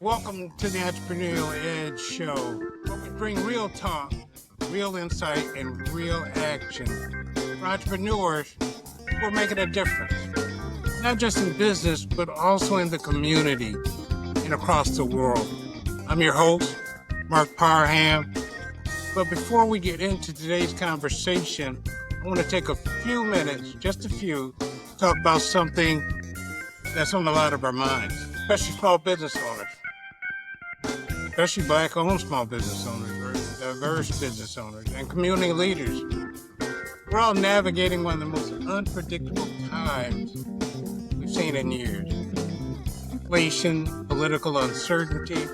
Welcome to the Entrepreneurial Edge Show, where we bring real talk, real insight, and real action for entrepreneurs who are making a difference, not just in business, but also in the community and across the world. I'm your host, Marc Parham. But before we get into today's conversation, I want to take a few minutes, just a few, to talk about something that's on a lot of our minds, especially small business owners. Especially Black-owned small business owners, or diverse business owners, and community leaders. We're all navigating one of the most unpredictable times we've seen in years. Inflation, political uncertainty,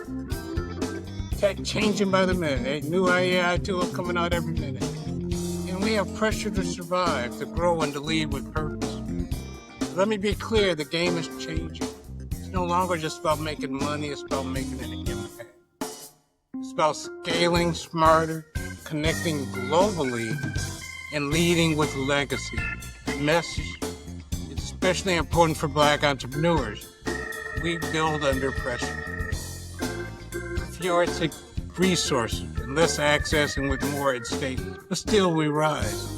tech changing by the minute, new AI tools coming out every minute. And we have pressure to survive, to grow, and to lead with purpose. Let me be clear, the game is changing. It's no longer just about making money, it's about making an impact. It's about scaling smarter, connecting globally, and leading with legacy. The message is especially important for Black entrepreneurs. We build under pressure. Fewer resources and less access, and with more at stake, but still we rise.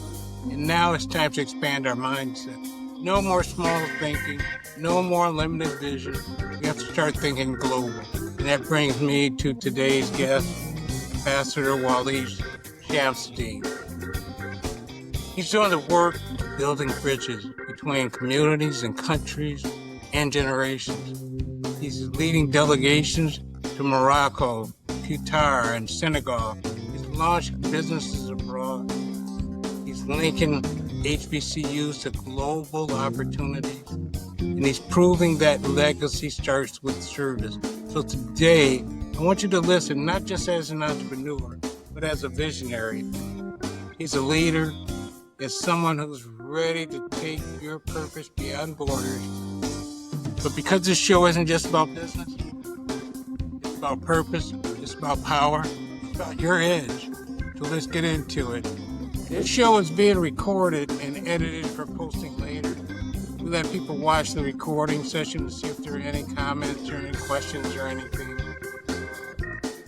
And now it's time to expand our mindset. No more small thinking, no more limited vision. We have to start thinking global. And that brings me to today's guest, Ambassador Waleed Shamsid-Deen. He's doing the work of building bridges between communities and countries and generations. He's leading delegations to Morocco, Qatar, and Senegal. He's launched businesses abroad. He's linking HBCUs to global opportunities. And he's proving that legacy starts with service. So today, I want you to listen, not just as an entrepreneur, but as a visionary. He's a leader. He's someone who's ready to take your purpose beyond borders. But because this show isn't just about business, it's about purpose, it's about power, it's about your edge. So let's get into it. This show is being recorded and edited for posting later. We let people watch the recording session to see if there are any comments or any questions or anything.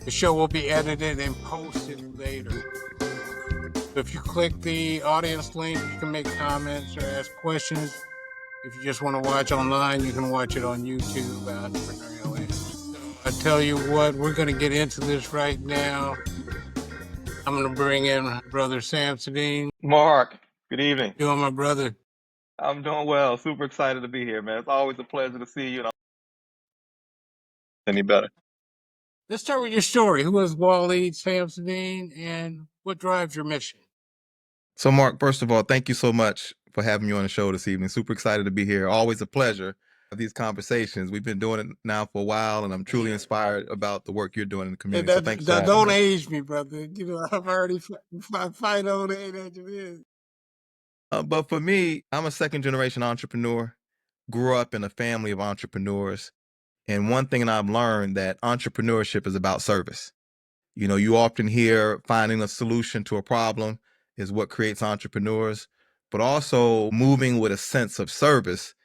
The show will be edited and posted later. So if you click the audience link, you can make comments or ask questions. If you just want to watch online, you can watch it on YouTube, Entrepreneurial Edge. So I tell you what, we're going to get into this right now. I'm going to bring in Brother Shamsid-Deen. Mark, good evening. How you doing, my brother? I'm doing well. Super excited to be here, man. It's always a pleasure to see you. Any better? Let's start with your story. Who is Waleed Shamsid-Deen and what drives your mission? So, Mark, first of all, thank you so much for having me on the show this evening. Super excited to be here. Always a pleasure of these conversations. We've been doing it now for a while, and I'm truly inspired about the work you're doing in the community. So thanks for having Don't me. age me, brother. You know, I'm already fine old age as it is. But for me, I'm a second-generation entrepreneur. Grew up in a family of entrepreneurs. And one thing that I've learned that entrepreneurship is about service. You know, you often hear finding a solution to a problem is what creates entrepreneurs, but also moving with a sense of service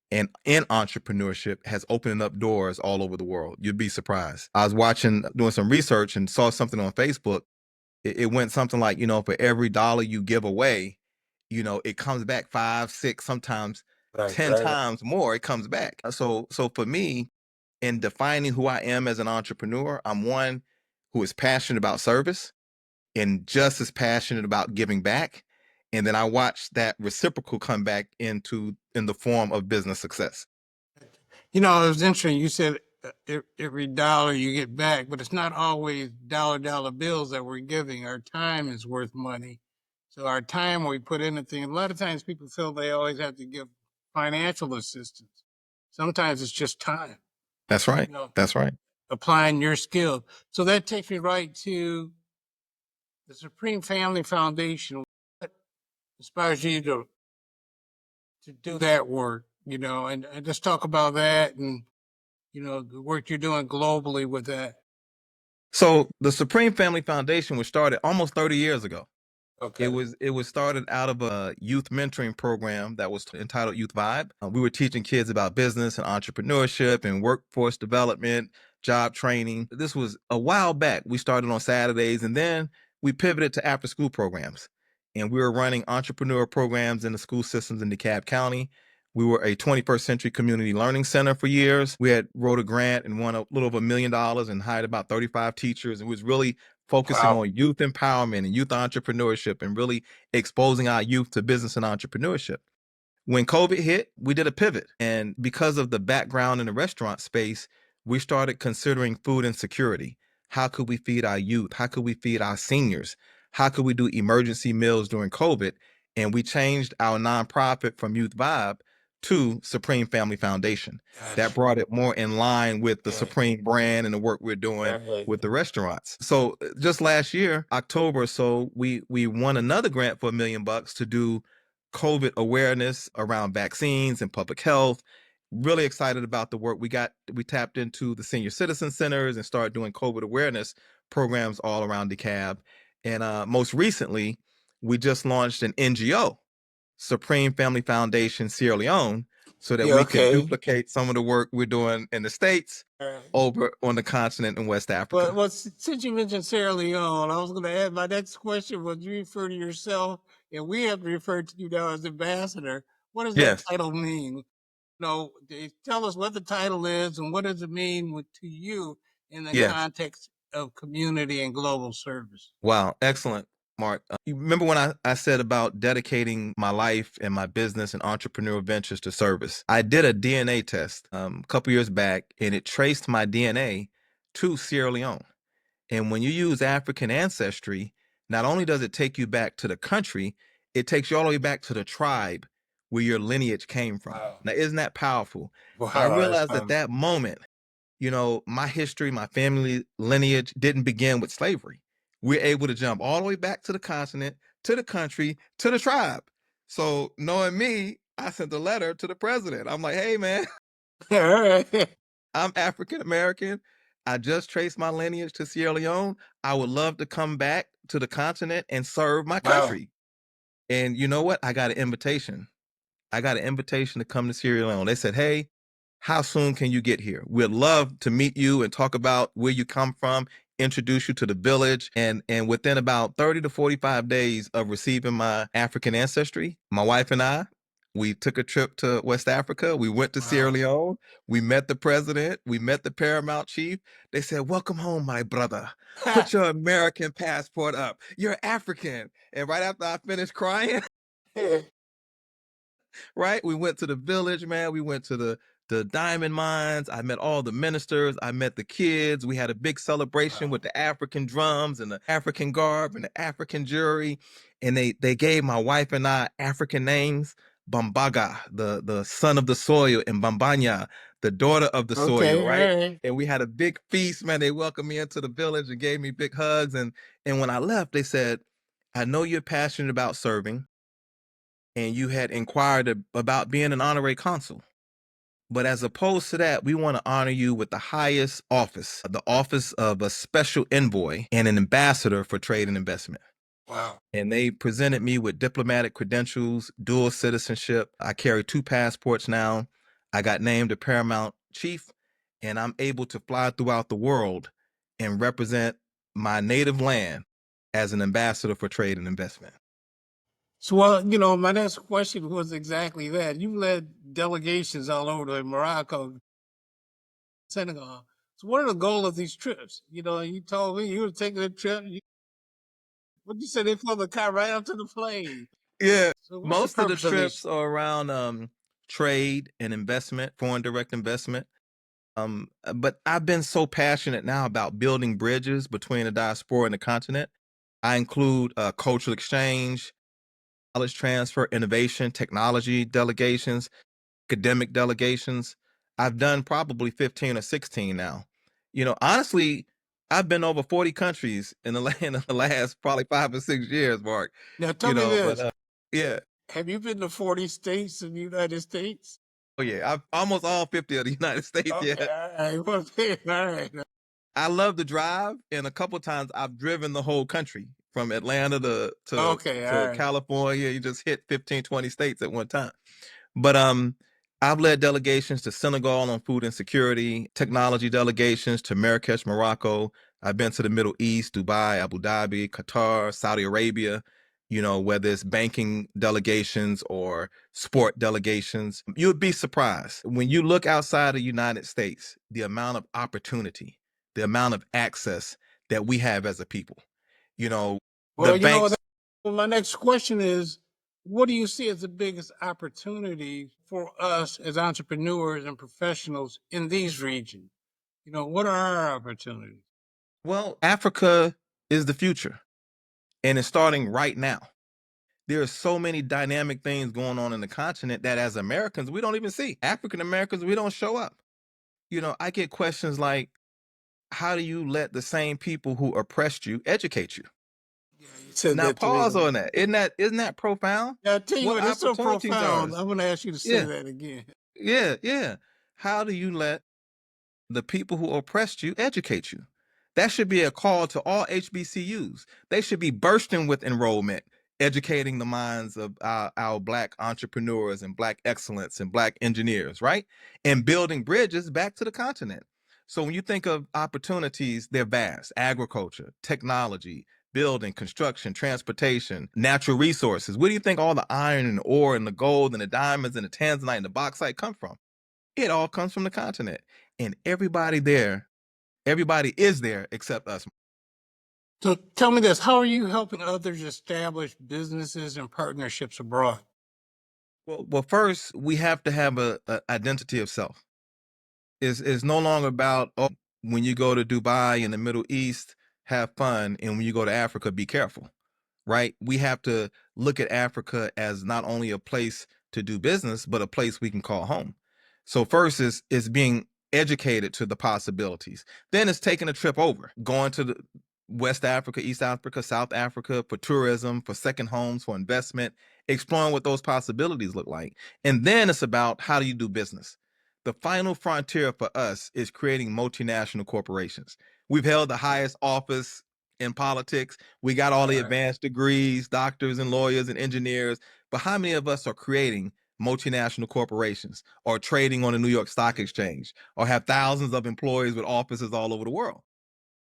and in entrepreneurship has opened up doors all over the world. You'd be surprised. I was doing some research and saw something on Facebook. It went something like, for every dollar you give away, it comes back 5, 6, sometimes 10 times more. It comes back. So for me, in defining who I am as an entrepreneur, I'm one who is passionate about service and just as passionate about giving back. And then I watch that reciprocal come back in the form of business success. You know, it was interesting. You said every dollar you get back, but it's not always dollar bills that we're giving. Our time is worth money. So our time we put in a thing, a lot of times people feel they always have to give financial assistance. Sometimes it's just time. That's right. That's right. Applying your skill. So that takes me right to the Supreme Family Foundation. What inspires you to do that work, and just talk about that and, the work you're doing globally with that. So the Supreme Family Foundation was started almost 30 years ago. Okay. It was started out of a youth mentoring program that was entitled Youth Vibe. We were teaching kids about business and entrepreneurship and workforce development, job training. This was a while back. We started on Saturdays, and then we pivoted to after school programs. And we were running entrepreneur programs in the school systems in DeKalb County. We were a 21st century community learning center for years. We had wrote a grant and won a little over $1 million and hired about 35 teachers. It was really focusing on youth empowerment and youth entrepreneurship and really exposing our youth to business and entrepreneurship. When COVID hit, we did a pivot. And because of the background in the restaurant space, we started considering food insecurity. How could we feed our youth? How could we feed our seniors? How could we do emergency meals during COVID? And we changed our nonprofit from Youth Vibe to Supreme Family Foundation. That brought it more in line with the Supreme brand and the work we're doing with the restaurants. So just last year, October or so, we won another grant for $1 million to do COVID awareness around vaccines and public health. Really excited about the work we tapped into the senior citizen centers and started doing COVID awareness programs all around DeKalb. And most recently, we just launched an NGO, Supreme Family Foundation Sierra Leone, so that we could duplicate some of the work we're doing in the States over on the continent in West Africa. Well, since you mentioned Sierra Leone, I was going to add, my next question was, you refer to yourself, and we have to refer to you now as ambassador. What does that title mean? Tell us what the title is and what does it mean to you in the context of community and global service? Wow, excellent, Mark. You remember when I said about dedicating my life and my business and entrepreneurial ventures to service? I did a DNA test a couple years back, and it traced my DNA to Sierra Leone. And when you use African ancestry, not only does it take you back to the country, it takes you all the way back to the tribe where your lineage came from. Wow. Now, isn't that powerful? Wow, I realized at that moment, my history, my family lineage didn't begin with slavery. We're able to jump all the way back to the continent, to the country, to the tribe. So knowing me, I sent a letter to the president. I'm like, hey, man, I'm African American. I just traced my lineage to Sierra Leone. I would love to come back to the continent and serve my country. And you know what? I got an invitation. To come to Sierra Leone. They said, hey, how soon can you get here? We'd love to meet you and talk about where you come from, introduce you to the village. And within about 30 to 45 days of receiving my African ancestry, my wife and I, we took a trip to West Africa. We went to Sierra Leone. We met the president. We met the paramount chief. They said, welcome home, my brother. Put your American passport up. You're African. And right after I finished crying, right, we went to the village, man. We went to the diamond mines. I met all the ministers. I met the kids. We had a big celebration with the African drums and the African garb and the African jewelry. And they gave my wife and I African names. Bambaga, the son of the soil, and Bambanya, the daughter of the soil, right? And we had a big feast, man. They welcomed me into the village and gave me big hugs. And when I left, they said, I know you're passionate about serving, and you had inquired about being an honorary consul. But as opposed to that, we want to honor you with the highest office, the office of a special envoy and an ambassador for trade and investment. Wow. And they presented me with diplomatic credentials, dual citizenship. I carry 2 passports now. I got named a paramount chief, and I'm able to fly throughout the world and represent my native land as an ambassador for trade and investment. So, well, my next question was exactly that. You led delegations all over Morocco, Senegal. So what are the goals of these trips? You told me you were taking a trip. What you said, they flew the car right up to the plane. Yeah. So most of the trips are around trade and investment, foreign direct investment. But I've been so passionate now about building bridges between the diaspora and the continent. I include cultural exchange, knowledge transfer, innovation, technology delegations, academic delegations. I've done probably 15 or 16 now. Honestly, I've been over 40 countries in the last probably 5 or 6 years, Mark. Now tell me this. But, yeah. Have you been to 40 states in the United States? Oh yeah, I've almost all 50 of the United States. Okay, Yeah. all right. I love to drive, and a couple of times I've driven the whole country from Atlanta to California. You just hit 15, 20 states at one time. But I've led delegations to Senegal on food insecurity, technology delegations to Marrakesh, Morocco. I've been to the Middle East, Dubai, Abu Dhabi, Qatar, Saudi Arabia, whether it's banking delegations or sport delegations. You'd be surprised when you look outside the United States, the amount of opportunity, the amount of access that we have as a people. The Well, banks. my next question is, what do you see as the biggest opportunity for us as entrepreneurs and professionals in these regions? What are our opportunities? Well, Africa is the future, and it's starting right now. There are so many dynamic things going on in the continent that as Americans, we don't even see. African Americans, we don't show up. I get questions like, how do you let the same people who oppressed you educate you? Yeah, you said Now that to me. pause on that. Isn't that profound? Yeah, I tell you What what, it's so opportunities are profound. ours? I'm going to ask you to say Yeah, that again. yeah. How do you let the people who oppressed you educate you? That should be a call to all HBCUs. They should be bursting with enrollment, educating the minds of our Black entrepreneurs and Black excellence and Black engineers, right? And building bridges back to the continent. So when you think of opportunities, they're vast: agriculture, technology, building, construction, transportation, natural resources. Where do you think all the iron and ore and the gold and the diamonds and the tanzanite and the bauxite come from? It all comes from the continent. And everybody is there except us. So tell me this, how are you helping others establish businesses and partnerships abroad? Well, first we have to have a identity of self. It's no longer about, oh, when you go to Dubai in the Middle East, have fun, and when you go to Africa, be careful. Right? We have to look at Africa as not only a place to do business, but a place we can call home. So first is being educated to the possibilities. Then it's taking a trip over, going to the West Africa, East Africa, South Africa for tourism, for second homes, for investment, exploring what those possibilities look like. And then it's about, how do you do business? The final frontier for us is creating multinational corporations. We've held the highest office in politics. We got all the advanced degrees, doctors and lawyers and engineers. But how many of us are creating multinational corporations or trading on the New York Stock Exchange or have thousands of employees with offices all over the world?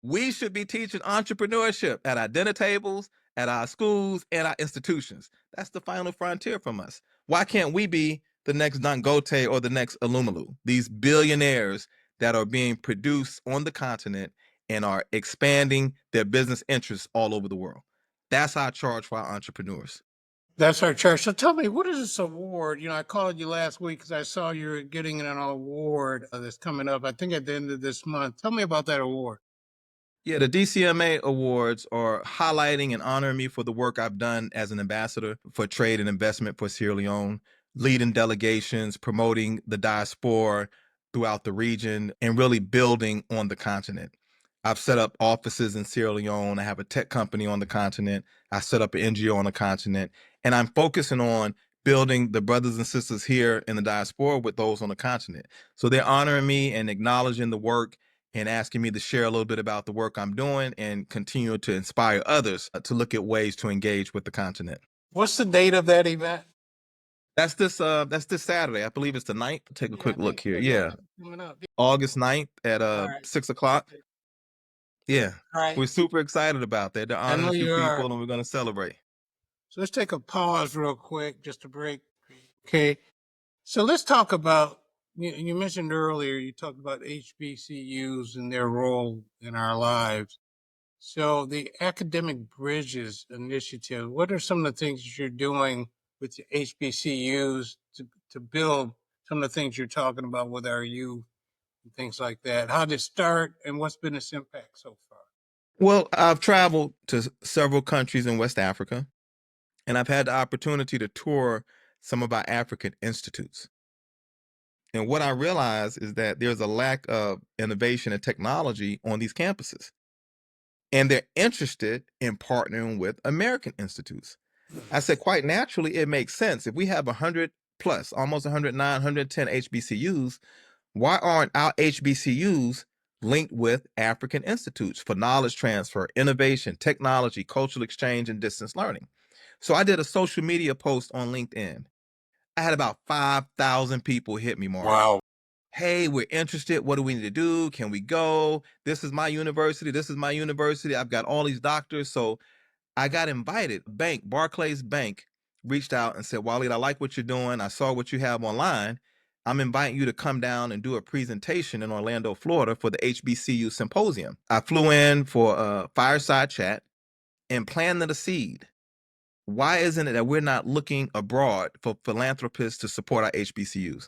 We should be teaching entrepreneurship at our dinner tables, at our schools, and our institutions. That's the final frontier from us. Why can't we be the next Dangote or the next Alumalu? These billionaires that are being produced on the continent and are expanding their business interests all over the world. That's our charge for our entrepreneurs. That's our church. So tell me, what is this award? I called you last week because I saw you're getting an award that's coming up, I think at the end of this month. Tell me about that award. Yeah, the DCMA awards are highlighting and honoring me for the work I've done as an ambassador for trade and investment for Sierra Leone, leading delegations, promoting the diaspora throughout the region, and really building on the continent. I've set up offices in Sierra Leone. I have a tech company on the continent. I set up an NGO on the continent, and I'm focusing on building the brothers and sisters here in the diaspora with those on the continent. So they're honoring me and acknowledging the work and asking me to share a little bit about the work I'm doing and continue to inspire others to look at ways to engage with the continent. What's the date of that event? That's this Saturday. I believe it's the 9th. Take a Yeah, I quick look think here. so. Yeah. Coming up. August 9th at All right. 6 o'clock. Yeah. All right. We're super excited about that. They're I honoring know a few you are. people and we're going to celebrate. So let's take a pause real quick, just to break. Okay. So let's talk about, you mentioned earlier, you talked about HBCUs and their role in our lives. So the Academic Bridges Initiative, what are some of the things that you're doing with the HBCUs to build some of the things you're talking about with our youth and things like that? How did it start and what's been its impact so far? Well, I've traveled to several countries in West Africa, and I've had the opportunity to tour some of our African institutes. And what I realize is that there's a lack of innovation and technology on these campuses. And they're interested in partnering with American institutes. I said, quite naturally, it makes sense. If we have 100 plus, almost 109, 110 HBCUs, why aren't our HBCUs linked with African institutes for knowledge transfer, innovation, technology, cultural exchange, and distance learning? So I did a social media post on LinkedIn. I had about 5,000 people hit me, Mark. Wow. Hey, we're interested. What do we need to do? Can we go? This is my university. This is my university. I've got all these doctors. So I got invited. Barclays Bank reached out and said, Waleed, I like what you're doing. I saw what you have online. I'm inviting you to come down and do a presentation in Orlando, Florida for the HBCU symposium. I flew in for a fireside chat and planted a seed. Why isn't it that we're not looking abroad for philanthropists to support our HBCUs?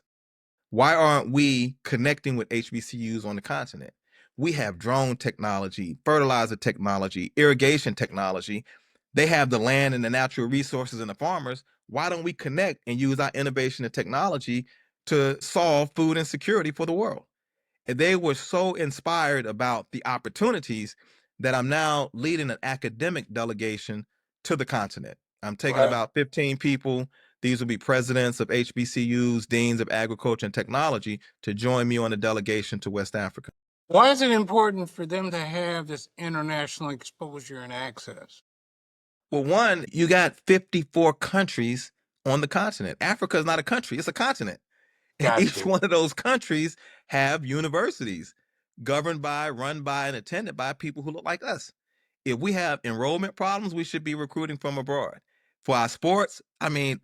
Why aren't we connecting with HBCUs on the continent? We have drone technology, fertilizer technology, irrigation technology. They have the land and the natural resources and the farmers. Why don't we connect and use our innovation and technology to solve food insecurity for the world? And they were so inspired about the opportunities that I'm now leading an academic delegation to the continent. I'm taking about 15 people. These will be presidents of HBCUs, deans of agriculture and technology to join me on a delegation to West Africa. Why is it important for them to have this international exposure and access? Well, one, you got 54 countries on the continent. Africa is not a country, it's a continent. And each one of those countries have universities governed by, run by, and attended by people who look like us. If we have enrollment problems, we should be recruiting from abroad. For our sports, I mean,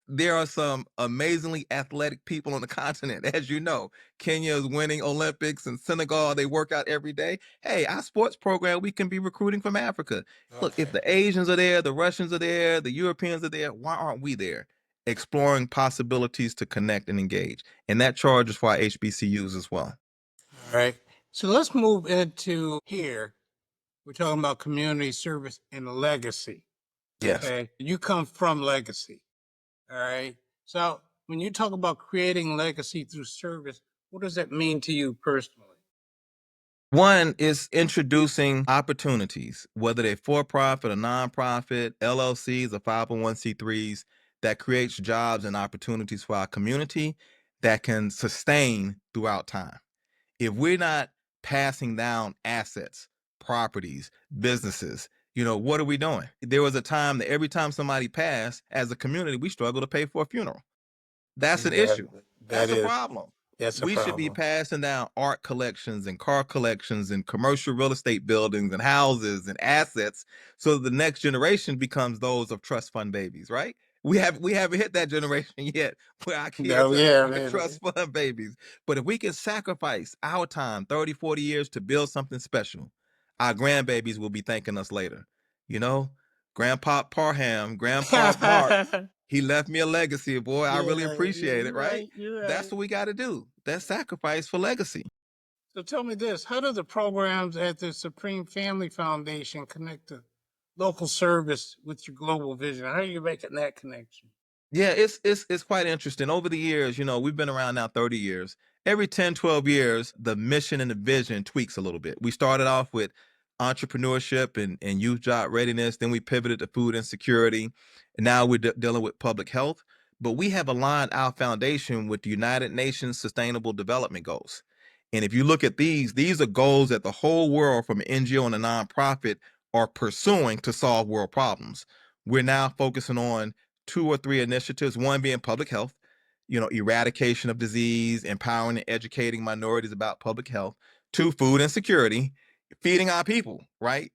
there are some amazingly athletic people on the continent. As you know, Kenya is winning Olympics, and Senegal, they work out every day. Hey, our sports program, we can be recruiting from Africa. Look, if the Asians are there, the Russians are there, the Europeans are there, why aren't we there? Exploring possibilities to connect and engage. And that charge is for our HBCUs as well. All right. So let's move into here. We're talking about community service and legacy. Yes. Okay. You come from legacy. All right. So when you talk about creating legacy through service, what does that mean to you personally? One is introducing opportunities, whether they're for-profit or nonprofit, LLCs or 501c3s, that creates jobs and opportunities for our community that can sustain throughout time. If we're not passing down assets, properties, businesses, what are we doing? There was a time that every time somebody passed, as a community, we struggle to pay for a funeral. That's an issue. That's a problem. We should be passing down art collections and car collections and commercial real estate buildings and houses and assets so that the next generation becomes those of trust fund babies, right? We haven't hit that generation yet where our kids are trust fund babies. But if we can sacrifice our time, 30, 40 years to build something special, our grandbabies will be thanking us later. Grandpa Parham, Grandpa Mark, he left me a legacy, boy. I really appreciate it, right? That's what we got to do. That's sacrifice for legacy. So tell me this, how do the programs at the Supreme Family Foundation connect to local service with your global vision? How are you making that connection? Yeah, it's quite interesting. Over the years, we've been around now 30 years. Every 10, 12 years, the mission and the vision tweaks a little bit. We started off with entrepreneurship and youth job readiness. Then we pivoted to food insecurity. And now we're dealing with public health. But we have aligned our foundation with the United Nations Sustainable Development Goals. And if you look at these are goals that the whole world, from an NGO and a nonprofit, are pursuing to solve world problems. We're now focusing on 2 or 3 initiatives, one being public health, eradication of disease, empowering and educating minorities about public health. 2, food insecurity, feeding our people, right?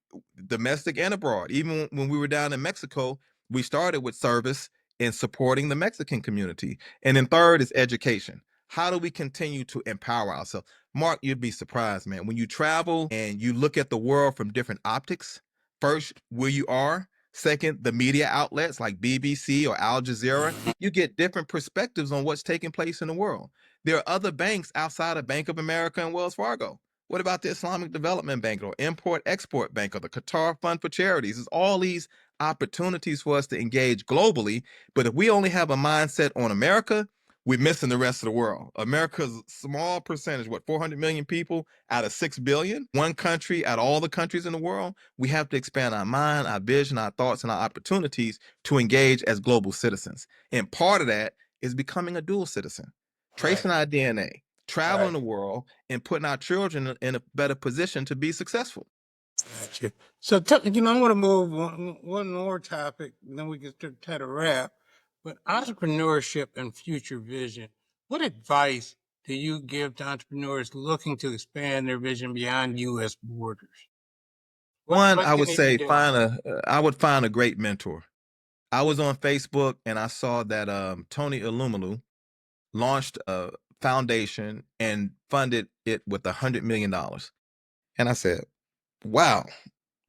Domestic and abroad. Even when we were down in Mexico, we started with service and supporting the Mexican community. And then 3rd is education. How do we continue to empower ourselves? Mark, you'd be surprised, man. When you travel and you look at the world from different optics, first, where you are, second, the media outlets like BBC or Al Jazeera, you get different perspectives on what's taking place in the world. There are other banks outside of Bank of America and Wells Fargo. What about the Islamic Development Bank or Import-Export Bank or the Qatar Fund for Charities? There's all these opportunities for us to engage globally, but if we only have a mindset on America, we're missing the rest of the world. America's small percentage, 400 million people out of 6 billion, one country out of all the countries in the world. We have to expand our mind, our vision, our thoughts, and our opportunities to engage as global citizens. And part of that is becoming a dual citizen, tracing our DNA, traveling the world, and putting our children in a better position to be successful. Gotcha. So, I want to move one more topic, and then we can try to wrap. But entrepreneurship and future vision, what advice do you give to entrepreneurs looking to expand their vision beyond U.S. borders? One, What I can would they be say doing? I would find a great mentor. I was on Facebook and I saw that Tony Illumalu launched a foundation and funded it with $100 million. And I said, wow,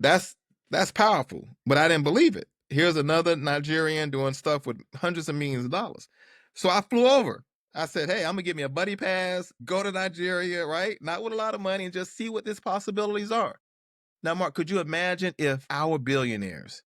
that's that's powerful. But I didn't believe it. Here's another Nigerian doing stuff with hundreds of millions of dollars. So I flew over. I said, hey, I'm gonna give me a buddy pass, go to Nigeria, right? Not with a lot of money, and just see what these possibilities are. Now, Mark, could you imagine if our billionaires,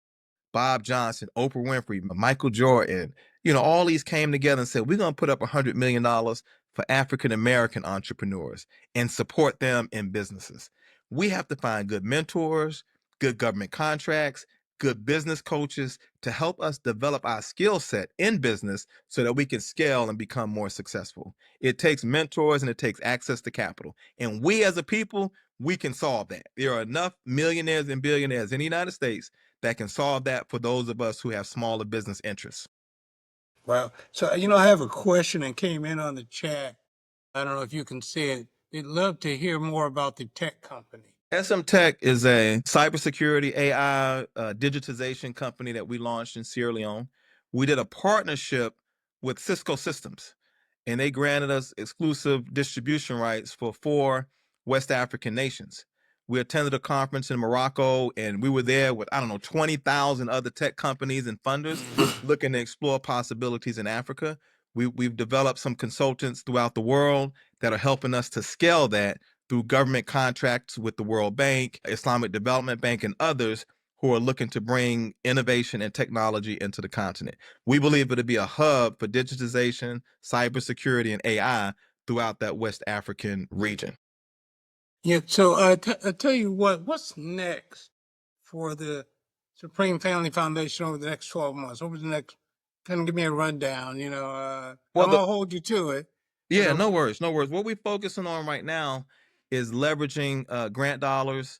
Bob Johnson, Oprah Winfrey, Michael Jordan, all these came together and said, we're going to put up $100 million for African American entrepreneurs and support them in businesses. We have to find good mentors, good government contracts, good business coaches to help us develop our skill set in business so that we can scale and become more successful. It takes mentors and it takes access to capital. And we as a people, we can solve that. There are enough millionaires and billionaires in the United States that can solve that for those of us who have smaller business interests. Wow. So, I have a question that came in on the chat. I don't know if you can see it. They'd love to hear more about the tech company. SM Tech is a cybersecurity AI digitization company that we launched in Sierra Leone. We did a partnership with Cisco Systems, and they granted us exclusive distribution rights for 4 West African nations. We attended a conference in Morocco, and we were there with, 20,000 other tech companies and funders looking to explore possibilities in Africa. We've developed some consultants throughout the world that are helping us to scale that through government contracts with the World Bank, Islamic Development Bank, and others who are looking to bring innovation and technology into the continent. We believe it'll be a hub for digitization, cybersecurity, and AI throughout that West African region. Yeah, so I tell you what's next for the Supreme Family Foundation over the next 12 months? Over the next, kind of give me a rundown, I Well, won't hold you to it. yeah, no worries, no worries. What we're focusing on right now is leveraging grant dollars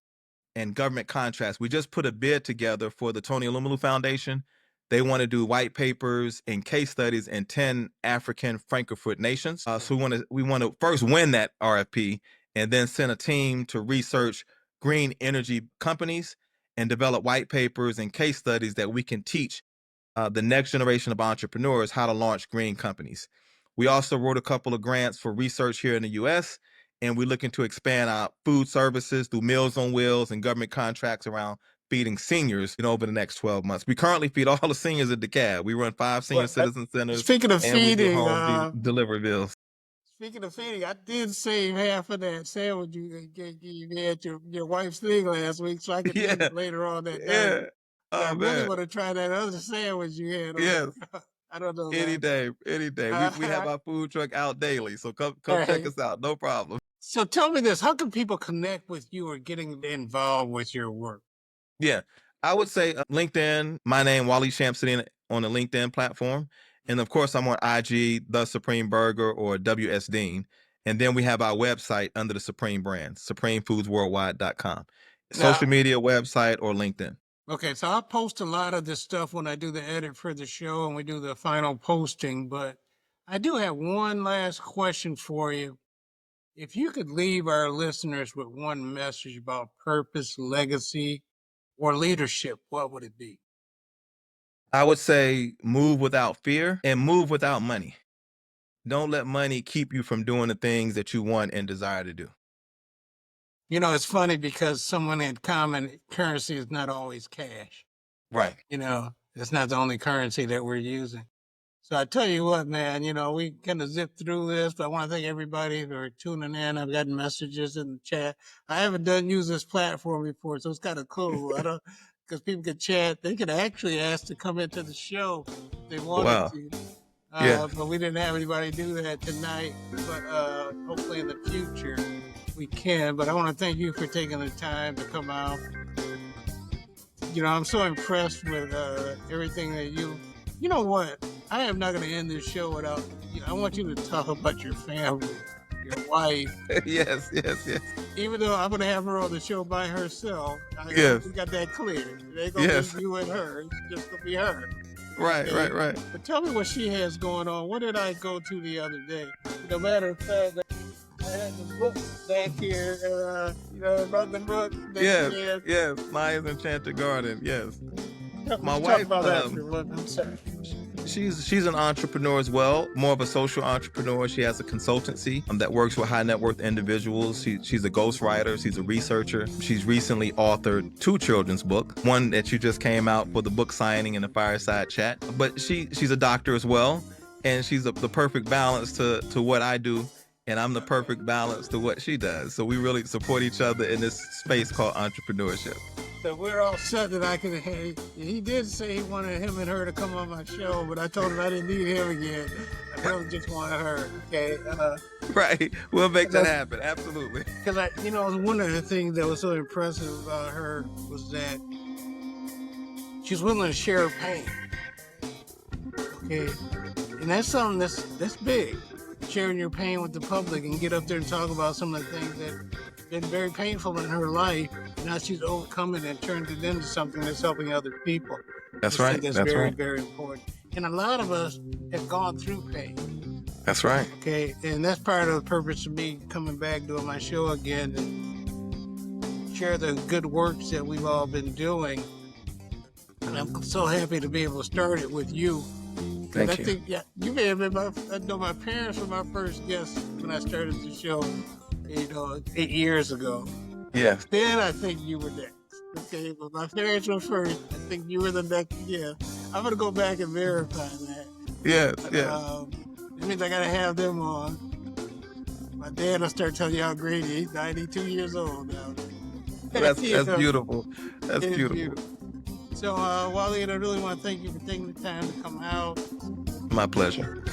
and government contracts. We just put a bid together for the Tony Illumalu Foundation. They want to do white papers and case studies in 10 African Francophone nations. So we want to first win that RFP and then send a team to research green energy companies and develop white papers and case studies that we can teach the next generation of entrepreneurs how to launch green companies. We also wrote a couple of grants for research here in the U.S., and we're looking to expand our food services through Meals on Wheels and government contracts around feeding seniors over the next 12 months. We currently feed all the seniors at DeKalb. We run 5 senior citizen centers, Speaking of and we do feeding, home delivery bills. Speaking of feeding, I did save half of that sandwich you had your wife's thing last week, so I could eat it later on that night. Oh, I really man. want to try that other sandwich you had. Yes. I don't know. Any day. We have our food truck out daily, so come check us out. No problem. So tell me this: how can people connect with you or getting involved with your work? Yeah, I would say LinkedIn. My name, Waleed Shamsid-Deen, on the LinkedIn platform, and of course, I'm on IG, The Supreme Burger or WS Dean, and then we have our website under the Supreme brand, SupremeFoodsWorldwide.com. Social media, website, or LinkedIn. Okay, so I'll post a lot of this stuff when I do the edit for the show and we do the final posting, but I do have one last question for you. If you could leave our listeners with one message about purpose, legacy, or leadership, what would it be? I would say move without fear and move without money. Don't let money keep you from doing the things that you want and desire to do. It's funny because someone had commented currency is not always cash. Right. It's not the only currency that we're using. So I tell you what, man, we kind of zip through this, but I want to thank everybody for tuning in. I've gotten messages in the chat. I haven't used this platform before, so it's kind of cool. Because people could chat. They could actually ask to come into the show if they wanted to. But we didn't have anybody do that tonight. But hopefully in the future we can. But I want to thank you for taking the time to come out. I'm so impressed with everything that you know what? I am not going to end this show without, I want you to talk about your family, your wife. Yes. Even though I'm going to have her on the show by herself. We got that clear. It ain't going to be you and her. It's just going to be her. Right, Okay? right, right. But tell me what she has going on. What did I go to the other day? No matter of fact, I had the book back here, about the book. Yes, Maya's Enchanted Garden, yes. My Talk wife, about that for a minute. I'm sorry. she's an entrepreneur as well, more of a social entrepreneur. She has a consultancy that works with high net worth individuals. She's a ghostwriter. She's a researcher. She's recently authored 2 children's books, one that you just came out for the book signing and the fireside chat. But she's a doctor as well, and she's the perfect balance to what I do, and I'm the perfect balance to what she does. So we really support each other in this space called entrepreneurship. So we're all set that I can. He did say he wanted him and her to come on my show, but I told him I didn't need him again. I really just wanted her. Okay. Right. We'll make that happen. Absolutely. Because one of the things that was so impressive about her was that she's willing to share her pain. Okay. And that's something that's big. Sharing your pain with the public and get up there and talk about some of the things that have been very painful in her life. Now she's overcome it and turned it into something that's helping other people. That's I right. think that's That's very, right. very important. And a lot of us have gone through pain. That's right. Okay, and that's part of the purpose of me coming back doing my show again and share the good works that we've all been doing. And I'm so happy to be able to start it with you. Thank I you. think, you may have been my parents were my first guests when I started the show, 8 years ago. Yes. Then I think you were next. Okay, but my parents were first. I think you were the next guest. I'm gonna go back and verify that. Yes. Yes. It means I gotta have them on. My dad will start telling you how great he is. 92 years old now. That's beautiful. That's beautiful. So, Waleed, I really want to thank you for taking the time to come out. My pleasure.